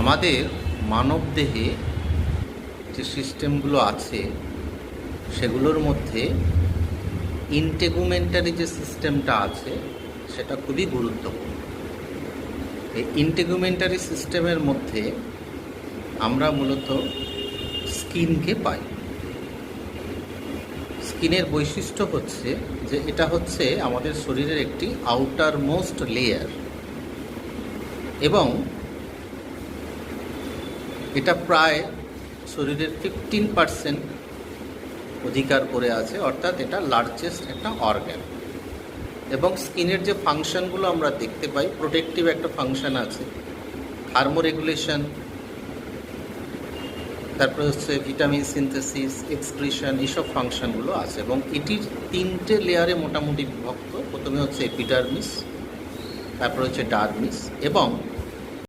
আমাদের মানবদেহে যে সিস্টেমগুলো আছে সেগুলোর মধ্যে ইন্টেগুমেন্টারি যে সিস্টেমটা আছে সেটা খুবই গুরুত্বপূর্ণ। এই ইন্টেগুমেন্টারি সিস্টেমের মধ্যে আমরা মূলত স্কিনকে পাই। স্কিনের বৈশিষ্ট্য হচ্ছে যে এটা হচ্ছে আমাদের শরীরের একটি আউটার মোস্ট লেয়ার এবং এটা প্রায় শরীরের 15% অধিকার করে আছে, অর্থাৎ এটা লার্জেস্ট একটা অর্গ্যান। এবং স্কিনের যে ফাংশনগুলো আমরা দেখতে পাই, প্রোটেক্টিভ একটা ফাংশন আছে, থার্মোরেগুলেশন, তারপরে হচ্ছে ভিটামিন সিনথেসিস, এক্সক্রিশন, এইসব ফাংশনগুলো আছে এবং এটির 3টে লেয়ারে মোটামুটি বিভক্ত। প্রথমে হচ্ছে এপিডার্মিস, তারপরে হচ্ছে ডার্মিস এবং